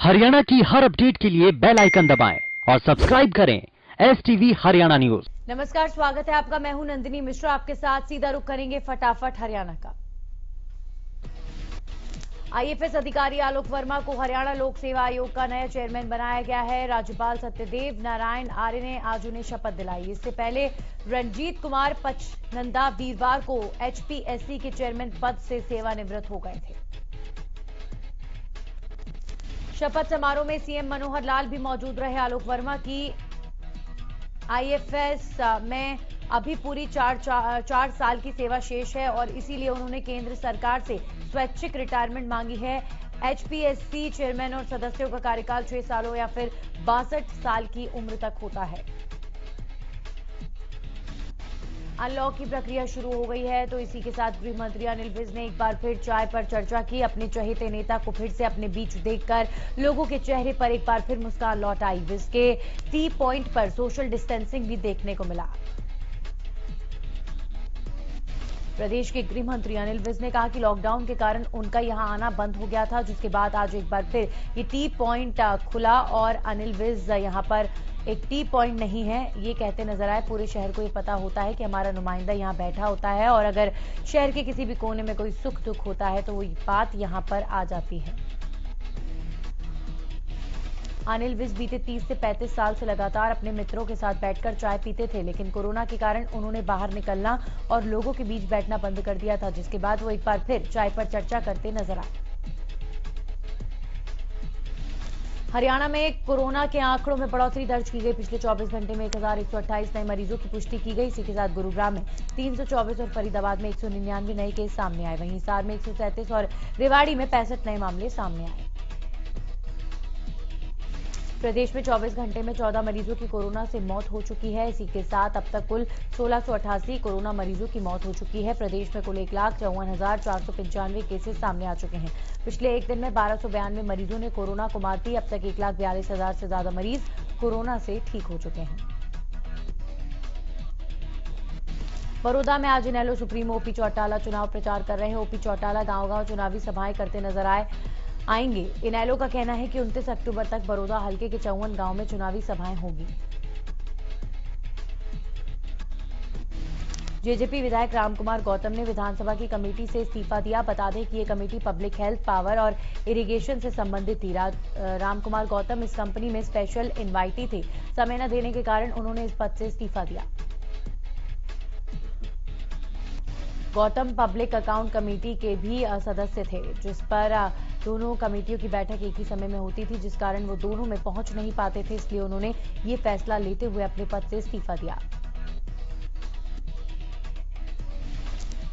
हरियाणा की हर अपडेट के लिए बेल आइकन दबाएं और सब्सक्राइब करें STV हरियाणा न्यूज। नमस्कार, स्वागत है आपका। मैं हूं नंदिनी मिश्रा, आपके साथ सीधा रुख करेंगे फटाफट हरियाणा का। IAFS अधिकारी आलोक वर्मा को हरियाणा लोक सेवा आयोग का नया चेयरमैन बनाया गया है। राज्यपाल सत्यदेव नारायण आर्य ने आज उन्हें शपथ दिलाई। इससे पहले रणजीत कुमार पचनंदा वीरवार को HPSC के चेयरमैन पद से सेवानिवृत्त हो गए थे। शपथ समारोह में सीएम मनोहर लाल भी मौजूद रहे। आलोक वर्मा की IAFS में अभी पूरी चार साल की सेवा शेष है और इसीलिए उन्होंने केंद्र सरकार से स्वैच्छिक रिटायरमेंट मांगी है। HPSC चेयरमैन और सदस्यों का कार्यकाल 6 सालों या फिर 62 साल की उम्र तक होता है। अनलॉक की प्रक्रिया शुरू हो गई है, तो इसी के साथ गृह मंत्री अनिल विज ने एक बार फिर चाय पर चर्चा की। अपने चहेते नेता को फिर से अपने बीच देखकर लोगों के चेहरे पर एक बार फिर मुस्कान लौट आई। विज के टी पॉइंट पर सोशल डिस्टेंसिंग भी देखने को मिला। प्रदेश के गृह मंत्री अनिल विज ने कहा कि लॉकडाउन के कारण उनका यहां आना बंद हो गया था, जिसके बाद आज एक बार फिर ये टी पॉइंट खुला और अनिल विज यहां पर एक टी पॉइंट नहीं है ये कहते नजर आए। पूरे शहर को ये पता होता है कि हमारा नुमाइंदा यहां बैठा होता है और अगर शहर के किसी भी कोने में कोई सुख दुख होता है तो वो बात यहां पर आ जाती है। अनिल विज बीते 30 से 35 साल से लगातार अपने मित्रों के साथ बैठकर चाय पीते थे, लेकिन कोरोना के कारण उन्होंने बाहर निकलना और लोगों के बीच बैठना बंद कर दिया था, जिसके बाद वो एक बार फिर चाय पर चर्चा करते नजर आए। हरियाणा में कोरोना के आंकड़ों में बढ़ोतरी दर्ज की गई। पिछले 24 घंटे में 1128 नए मरीजों की पुष्टि की गई। इसी के साथ गुरुग्राम में 324 और फरीदाबाद में 199 नए केस सामने आए। वहीं हिसार में 137 और रेवाड़ी में 65 नए मामले सामने आए। प्रदेश में 24 घंटे में 14 मरीजों की कोरोना से मौत हो चुकी है। इसी के साथ अब तक कुल 1688 कोरोना मरीजों की मौत हो चुकी है। प्रदेश में कुल 1,54,495 केसेस सामने आ चुके हैं। पिछले एक दिन में 1292 मरीजों ने कोरोना को मात दी। अब तक 1,42,000 से ज्यादा मरीज कोरोना से ठीक हो चुके हैं। बड़ौदा में आज इनेलो सुप्रीमो OP चौटाला चुनाव प्रचार कर रहे हैं। OP चौटाला गांव-गांव चुनावी सभाएं करते नजर आएंगे। इनेलो का कहना है कि 29 अक्टूबर तक बड़ौदा हल्के के 54 गांव में चुनावी सभाएं होगी। जेजेपी विधायक रामकुमार गौतम ने विधानसभा की कमेटी से इस्तीफा दिया। बता दें कि ये कमेटी पब्लिक हेल्थ, पावर और इरिगेशन से संबंधित थी। रामकुमार गौतम इस कंपनी में स्पेशल इनवाइटी थे। समय न देने के कारण उन्होंने इस पद से इस्तीफा दिया। गौतम पब्लिक अकाउंट कमेटी के भी सदस्य थे, जिस पर दोनों कमेटियों की बैठक एक ही समय में होती थी, जिस कारण वो दोनों में पहुंच नहीं पाते थे। इसलिए उन्होंने ये फैसला लेते हुए अपने पद से इस्तीफा दिया।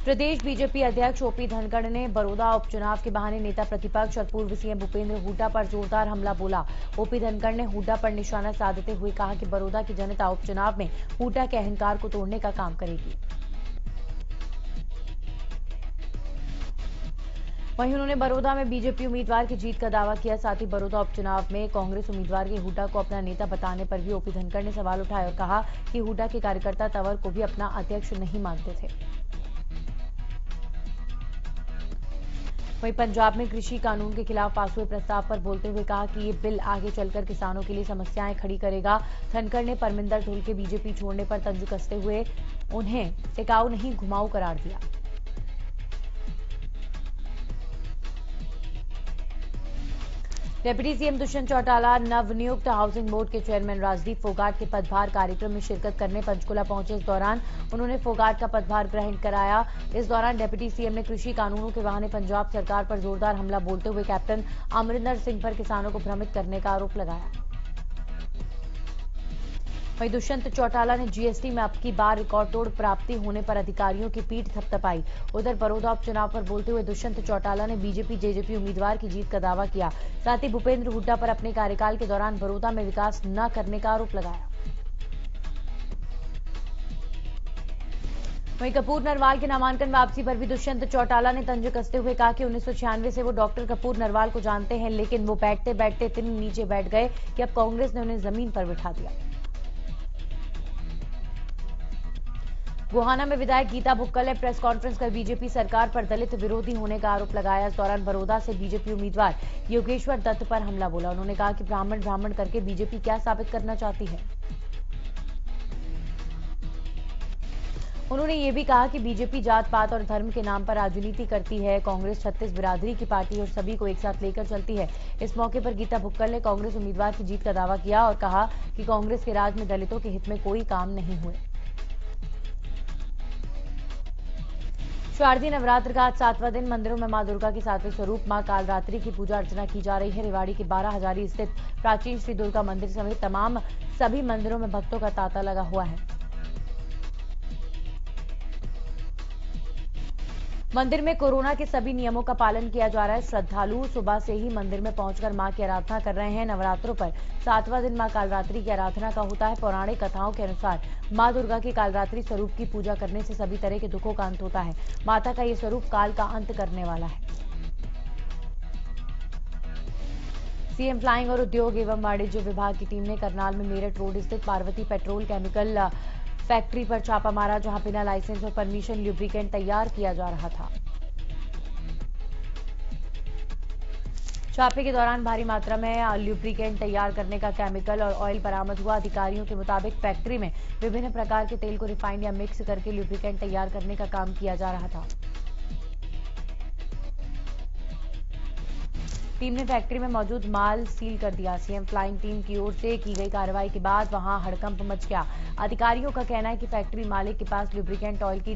प्रदेश बीजेपी अध्यक्ष OP धनखड़ ने बड़ौदा उपचुनाव के बहाने नेता प्रतिपक्ष और पूर्व सीएम भूपेंद्र हुड्डा पर जोरदार हमला बोला। OP धनखड़ ने हुड्डा पर निशाना साधते हुए कहा कि बड़ौदा की जनता उपचुनाव में हुड्डा के अहंकार को तोड़ने का काम करेगी। वहीं उन्होंने बड़ौदा में बीजेपी उम्मीदवार की जीत का दावा किया। साथ ही बड़ौदा उपचुनाव में कांग्रेस उम्मीदवार के हुड्डा को अपना नेता बताने पर भी OP धनखड़ ने सवाल उठाए और कहा कि हुड्डा के कार्यकर्ता तंवर को भी अपना अध्यक्ष नहीं मानते थे। वहीं पंजाब में कृषि कानून के खिलाफ पास हुए प्रस्ताव पर बोलते हुए कहा कि ये बिल आगे चलकर किसानों के लिए समस्याएं खड़ी करेगा। धनखड़ ने परमिंदर धुल के बीजेपी छोड़ने पर तंज कसते हुए उन्हें टिकाऊ नहीं घुमाऊ करार दिया। डिप्टी सीएम दुष्यंत चौटाला नवनियुक्त हाउसिंग बोर्ड के चेयरमैन राजदीप फोगाट के पदभार कार्यक्रम में शिरकत करने पंचकुला पहुंचे। इस दौरान उन्होंने फोगाट का पदभार ग्रहण कराया। इस दौरान डिप्टी सीएम ने कृषि कानूनों के बहाने पंजाब सरकार पर जोरदार हमला बोलते हुए कैप्टन अमरिंदर सिंह पर किसानों को भ्रमित करने का आरोप लगाया। वहीं दुष्यंत चौटाला ने GST में अब की बार रिकॉर्ड तोड़ प्राप्ति होने पर अधिकारियों की पीठ थपथपाई। उधर बड़ौदा उपचुनाव पर बोलते हुए दुष्यंत चौटाला ने बीजेपी जेजेपी उम्मीदवार की जीत का दावा किया। साथ ही भूपेंद्र हुड्डा पर अपने कार्यकाल के दौरान बड़ौदा में विकास न करने का आरोप लगाया। वहीं कपूर नरवाल के नामांकन वापसी पर भी दुष्यंत चौटाला ने तंज कसते हुए कहा कि 1996 से वो डॉक्टर कपूर नरवाल को जानते हैं, लेकिन वो बैठते बैठते इतने नीचे बैठ गए कि अब कांग्रेस ने उन्हें जमीन पर बिठा दिया। गोहाना में विधायक गीता भुक्कल ने प्रेस कॉन्फ्रेंस कर बीजेपी सरकार पर दलित विरोधी होने का आरोप लगाया। इस दौरान बड़ौदा से बीजेपी उम्मीदवार योगेश्वर दत्त पर हमला बोला। उन्होंने कहा कि ब्राह्मण करके बीजेपी क्या साबित करना चाहती है। उन्होंने ये भी कहा कि बीजेपी जात पात और धर्म के नाम पर राजनीति करती है। कांग्रेस 36 बिरादरी की पार्टी और सभी को एक साथ लेकर चलती है। इस मौके पर गीता भुक्कल ने कांग्रेस उम्मीदवार की जीत का दावा किया और कहा कि कांग्रेस के राज में दलितों के हित में कोई काम नहीं हुए। शारदीय नवरात्र का आज 7वां दिन मंदिरों में मां दुर्गा के 7वें स्वरूप मां कालरात्रि की पूजा अर्चना की जा रही है। रेवाड़ी के 12 हजारी स्थित प्राचीन श्री दुर्गा मंदिर समेत सभी मंदिरों में भक्तों का तांता लगा हुआ है। मंदिर में कोरोना के सभी नियमों का पालन किया जा रहा है। श्रद्धालु सुबह से ही मंदिर में पहुंचकर मां की आराधना कर रहे हैं। नवरात्रों पर 7वां दिन मां कालरात्रि की आराधना का होता है। पौराणिक कथाओं के अनुसार मां दुर्गा के कालरात्रि स्वरूप की पूजा करने से सभी तरह के दुखों का अंत होता है। माता का ये स्वरूप काल का अंत करने वाला है। सीएम फ्लाइंग और उद्योग एवं वाणिज्य विभाग की टीम ने करनाल में मेरठ रोड स्थित पार्वती पेट्रोल केमिकल फैक्ट्री पर छापा मारा, जहां बिना लाइसेंस और परमिशन ल्यूब्रिकेंट तैयार किया जा रहा था। छापे के दौरान भारी मात्रा में ल्यूब्रिकेंट तैयार करने का केमिकल और ऑयल बरामद हुआ। अधिकारियों के मुताबिक फैक्ट्री में विभिन्न प्रकार के तेल को रिफाइंड या मिक्स करके ल्यूब्रिकेंट तैयार करने का काम किया जा रहा था। टीम ने फैक्ट्री में मौजूद माल सील कर दिया। सीएम फ्लाइंग टीम की ओर से की गई कार्रवाई के बाद वहां हड़कंप मच गया। अधिकारियों का कहना है कि फैक्ट्री मालिक के पास ल्यूब्रिकेंट ऑयल की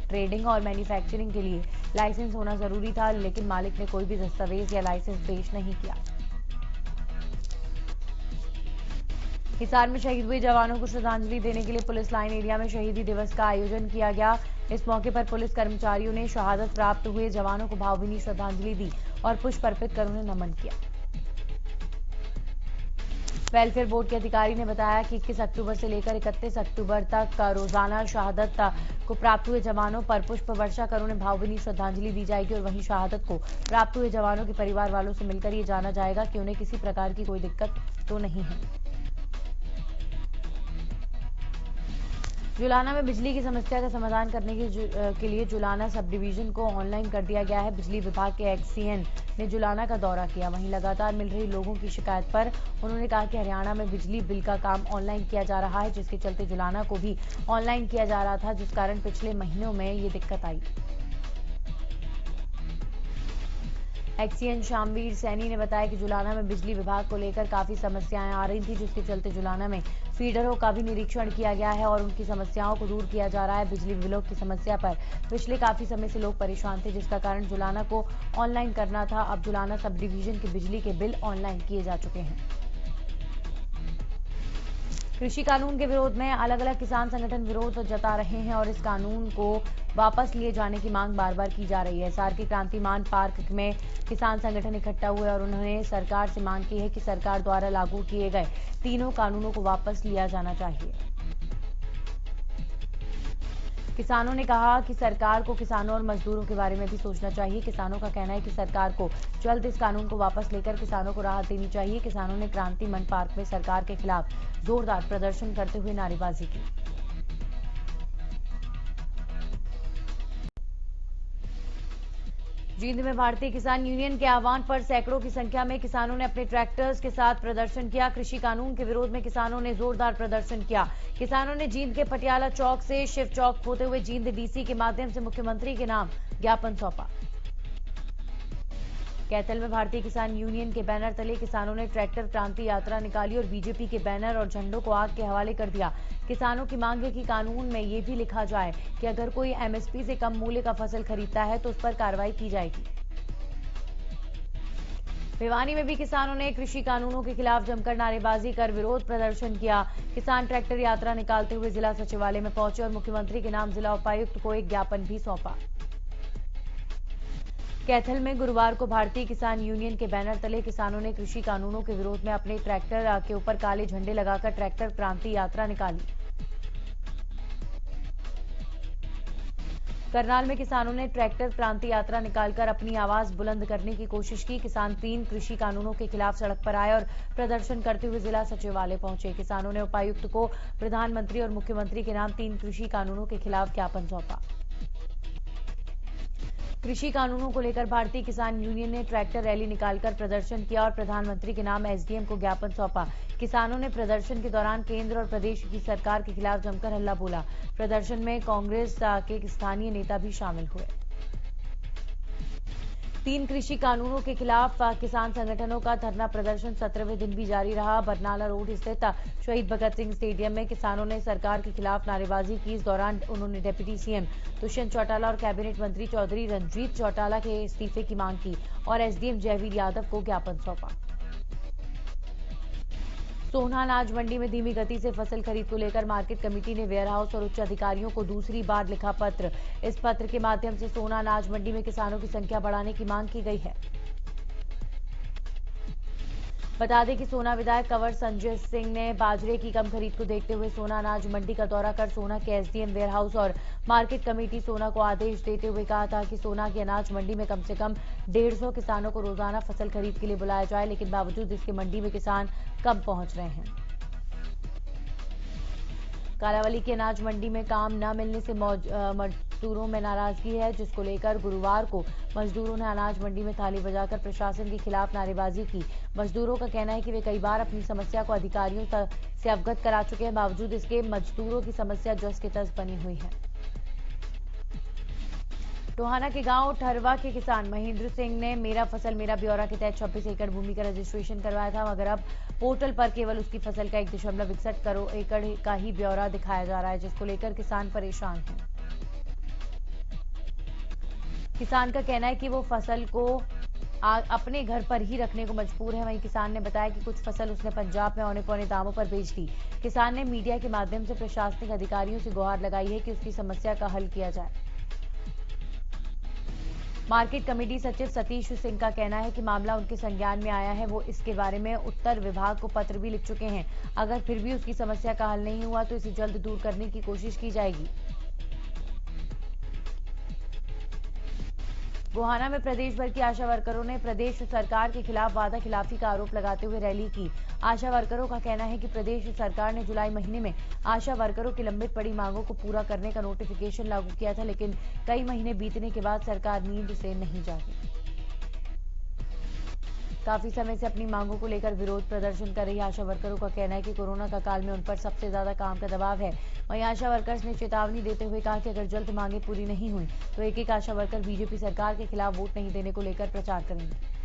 ट्रेडिंग और मैन्युफैक्चरिंग के लिए लाइसेंस होना जरूरी था, लेकिन मालिक ने कोई भी दस्तावेज या लाइसेंस पेश नहीं किया। हिसार में शहीद हुए जवानों को श्रद्धांजलि देने के लिए पुलिस लाइन एरिया में शहीदी दिवस का आयोजन किया गया। इस मौके पर पुलिस कर्मचारियों ने शहादत प्राप्त हुए जवानों को भावभीनी श्रद्धांजलि दी और पुष्प अर्पित कर उन्हें नमन किया। वेलफेयर बोर्ड के अधिकारी ने बताया कि 21 अक्टूबर से लेकर 31 अक्टूबर तक रोजाना शहादत को प्राप्त हुए जवानों पर पुष्प वर्षा कर उन्हें भावभीनी श्रद्धांजलि दी जाएगी और वहीं शहादत को प्राप्त हुए जवानों के परिवार वालों से मिलकर ये जाना जाएगा कि उन्हें किसी प्रकार की कोई दिक्कत तो नहीं है। जुलाना में बिजली की समस्या का समाधान करने के लिए जुलाना सब डिवीजन को ऑनलाइन कर दिया गया है। बिजली विभाग के एक्सीएन ने जुलाना का दौरा किया। वहीं लगातार मिल रही लोगों की शिकायत पर उन्होंने कहा कि हरियाणा में बिजली बिल का काम ऑनलाइन किया जा रहा है, जिसके चलते जुलाना को भी ऑनलाइन किया जा रहा था, जिस कारण पिछले महीनों में ये दिक्कत आई। एक्सीएन शामवीर सैनी ने बताया कि जुलाना में बिजली विभाग को लेकर काफी समस्याएं आ रही थी, जिसके चलते जुलाना में फीडरों का भी निरीक्षण किया गया है और उनकी समस्याओं को दूर किया जा रहा है। बिजली बिलों की समस्या पर पिछले काफी समय से लोग परेशान थे, जिसका कारण जुलाना को ऑनलाइन करना था। अब जुलाना सब डिवीजन के बिजली के बिल ऑनलाइन किए जा चुके हैं। कृषि कानून के विरोध में अलग अलग किसान संगठन विरोध जता रहे हैं और इस कानून को वापस लिए जाने की मांग बार बार की जा रही है। हिसार के क्रांतिमान पार्क में किसान संगठन इकट्ठा हुए और उन्होंने सरकार से मांग की है कि सरकार द्वारा लागू किए गए तीनों कानूनों को वापस लिया जाना चाहिए। किसानों ने कहा कि सरकार को किसानों और मजदूरों के बारे में भी सोचना चाहिए। किसानों का कहना है कि सरकार को जल्द इस कानून को वापस लेकर किसानों को राहत देनी चाहिए। किसानों ने क्रांति मन पार्क में सरकार के खिलाफ जोरदार प्रदर्शन करते हुए नारेबाजी की। जींद में भारतीय किसान यूनियन के आह्वान पर सैकड़ों की संख्या में किसानों ने अपने ट्रैक्टर्स के साथ प्रदर्शन किया। कृषि कानून के विरोध में किसानों ने जोरदार प्रदर्शन किया। किसानों ने जींद के पटियाला चौक से शिव चौक होते हुए जींद डीसी के माध्यम से मुख्यमंत्री के नाम ज्ञापन सौंपा। कैथल में भारतीय किसान यूनियन के बैनर तले किसानों ने ट्रैक्टर क्रांति यात्रा निकाली और बीजेपी के बैनर और झंडों को आग के हवाले कर दिया। किसानों की मांग है कि कानून में ये भी लिखा जाए कि अगर कोई एमएसपी से कम मूल्य का फसल खरीदता है तो उस पर कार्रवाई की जाएगी। भिवानी में भी किसानों ने कृषि कानूनों के खिलाफ जमकर नारेबाजी कर विरोध प्रदर्शन किया। किसान ट्रैक्टर यात्रा निकालते हुए जिला सचिवालय में पहुंचे और मुख्यमंत्री के नाम जिला उपायुक्त को एक ज्ञापन भी सौंपा। कैथल में गुरुवार को भारतीय किसान यूनियन के बैनर तले किसानों ने कृषि कानूनों के विरोध में अपने ट्रैक्टर के ऊपर काले झंडे लगाकर ट्रैक्टर क्रांति यात्रा निकाली। करनाल में किसानों ने ट्रैक्टर क्रांति यात्रा निकालकर अपनी आवाज बुलंद करने की कोशिश की। किसान 3 कृषि कानूनों के खिलाफ सड़क पर आए और प्रदर्शन करते हुए जिला सचिवालय पहुंचे। किसानों ने उपायुक्त को प्रधानमंत्री और मुख्यमंत्री के नाम 3 कृषि कानूनों के खिलाफ ज्ञापन सौंपा। कृषि कानूनों को लेकर भारतीय किसान यूनियन ने ट्रैक्टर रैली निकालकर प्रदर्शन किया और प्रधानमंत्री के नाम एसडीएम को ज्ञापन सौंपा। किसानों ने प्रदर्शन के दौरान केंद्र और प्रदेश की सरकार के खिलाफ जमकर हल्ला बोला। प्रदर्शन में कांग्रेस के स्थानीय नेता भी शामिल हुए। 3 कृषि कानूनों के खिलाफ किसान संगठनों का धरना प्रदर्शन 17वें दिन भी जारी रहा। बरनाला रोड स्थित शहीद भगत सिंह स्टेडियम में किसानों ने सरकार के खिलाफ नारेबाजी की। इस दौरान उन्होंने डिप्टी सीएम दुष्यंत चौटाला और कैबिनेट मंत्री चौधरी रणजीत चौटाला के इस्तीफे की मांग की और एसडीएम जयवीर यादव को ज्ञापन सौंपा। सोहना अनाज मंडी में धीमी गति से फसल खरीद को लेकर मार्केट कमेटी ने वेयर हाउस और उच्च अधिकारियों को दूसरी बार लिखा पत्र। इस पत्र के माध्यम से सोहना अनाज मंडी में किसानों की संख्या बढ़ाने की मांग की गई है। बता दें कि सोहना विधायक कंवर संजय सिंह ने बाजरे की कम खरीद को देखते हुए सोहना अनाज मंडी का दौरा कर सोहना के एसडीएम वेयर हाउस और मार्केट कमेटी सोहना को आदेश देते हुए कहा था कि सोहना की अनाज मंडी में कम से कम 150 किसानों को रोजाना फसल खरीद के लिए बुलाया जाए, लेकिन बावजूद इसके मंडी में किसान कम पहुंच रहे हैं। कालावली की अनाज मंडी में काम न मिलने से मजदूरों में नाराजगी है, जिसको लेकर गुरुवार को मजदूरों ने अनाज मंडी में थाली बजाकर प्रशासन के खिलाफ नारेबाजी की। मजदूरों का कहना है कि वे कई बार अपनी समस्या को अधिकारियों से अवगत करा चुके हैं, बावजूद इसके मजदूरों की समस्या जस के तस बनी हुई है। टोहाना के गांव ठरवा के किसान महेंद्र सिंह ने मेरा फसल मेरा ब्यौरा के तहत 26 एकड़ भूमि का रजिस्ट्रेशन करवाया था, मगर अब पोर्टल पर केवल उसकी फसल का 1.61 करोड़ एकड़ का ही ब्यौरा दिखाया जा रहा है, जिसको लेकर किसान परेशान हैं। किसान का कहना है कि वो फसल को अपने घर पर ही रखने को मजबूर है। वहीं किसान ने बताया कि कुछ फसल उसने पंजाब में औने पौने दामों पर बेच दी। किसान ने मीडिया के माध्यम से प्रशासनिक अधिकारियों से गुहार लगाई है कि उसकी समस्या का हल किया जाए। मार्केट कमेटी सचिव सतीश सिंह का कहना है कि मामला उनके संज्ञान में आया है, वो इसके बारे में उत्तर विभाग को पत्र भी लिख चुके हैं। अगर फिर भी उसकी समस्या का हल नहीं हुआ तो इसे जल्द दूर करने की कोशिश की जाएगी। गोहाना में प्रदेश भर की आशा वर्करों ने प्रदेश सरकार के खिलाफ वादा खिलाफी का आरोप लगाते हुए रैली की। आशा वर्करों का कहना है कि प्रदेश सरकार ने जुलाई महीने में आशा वर्करों की लंबित पड़ी मांगों को पूरा करने का नोटिफिकेशन लागू किया था, लेकिन कई महीने बीतने के बाद सरकार नींद से नहीं जागी। काफी समय से अपनी मांगों को लेकर विरोध प्रदर्शन कर रही आशा वर्करों का कहना है कि कोरोना का काल में उन पर सबसे ज्यादा काम का दबाव है। वहीं आशा वर्कर्स ने चेतावनी देते हुए कहा कि अगर जल्द मांगे पूरी नहीं हुई तो एक आशा वर्कर बीजेपी सरकार के खिलाफ वोट नहीं देने को लेकर प्रचार करेंगे।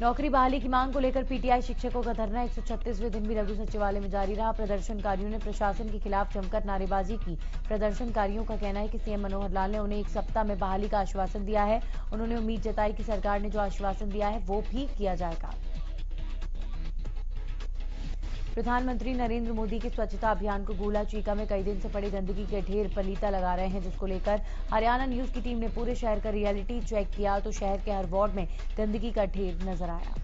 नौकरी बहाली की मांग को लेकर पीटीआई शिक्षकों का धरना 136वें दिन भी लघु सचिवालय में जारी रहा। प्रदर्शनकारियों ने प्रशासन के खिलाफ जमकर नारेबाजी की। प्रदर्शनकारियों का कहना है कि सीएम मनोहर लाल ने उन्हें 1 सप्ताह में बहाली का आश्वासन दिया है। उन्होंने उम्मीद जताई कि सरकार ने जो आश्वासन दिया है वो भी किया जाएगा। प्रधानमंत्री नरेंद्र मोदी के स्वच्छता अभियान को गोला चीका में कई दिन से पड़े गंदगी के ढेर पलीता लगा रहे हैं, जिसको लेकर हरियाणा न्यूज की टीम ने पूरे शहर का रियलिटी चेक किया तो शहर के हर वार्ड में गंदगी का ढेर नजर आया।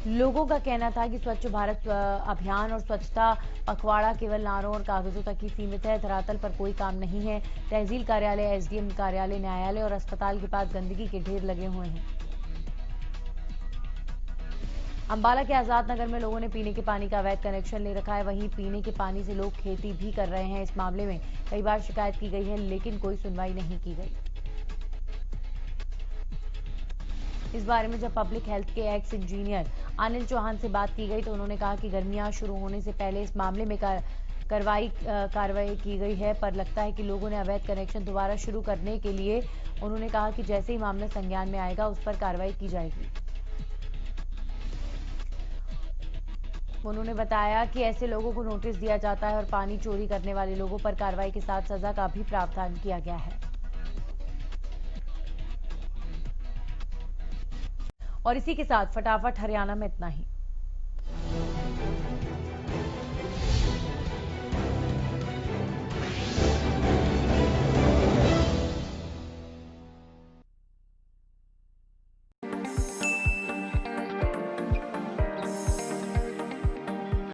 लोगों का कहना था कि स्वच्छ भारत अभियान और स्वच्छता पखवाड़ा केवल नारों और कागजों तक ही सीमित है, धरातल पर कोई काम नहीं है। तहसील कार्यालय, एसडीएम कार्यालय, न्यायालय और अस्पताल के पास गंदगी के ढेर लगे हुए हैं। अंबाला के आजाद नगर में लोगों ने पीने के पानी का अवैध कनेक्शन ले रखा है। वहीं पीने के पानी से लोग खेती भी कर रहे हैं। इस मामले में कई बार शिकायत की गई है, लेकिन कोई सुनवाई नहीं की गई। इस बारे में जब पब्लिक हेल्थ के एक्स इंजीनियर अनिल चौहान से बात की गई तो उन्होंने कहा कि गर्मियां शुरू होने से पहले इस मामले में कार्रवाई की गई है, पर लगता है कि लोगों ने अवैध कनेक्शन दोबारा शुरू करने के लिए उन्होंने कहा कि जैसे ही मामला संज्ञान में आएगा उस पर कार्रवाई की जाएगी। उन्होंने बताया कि ऐसे लोगों को नोटिस दिया जाता है और पानी चोरी करने वाले लोगों पर कार्रवाई के साथ सजा का भी प्रावधान किया गया है। और इसी के साथ फटाफट हरियाणा में इतना ही।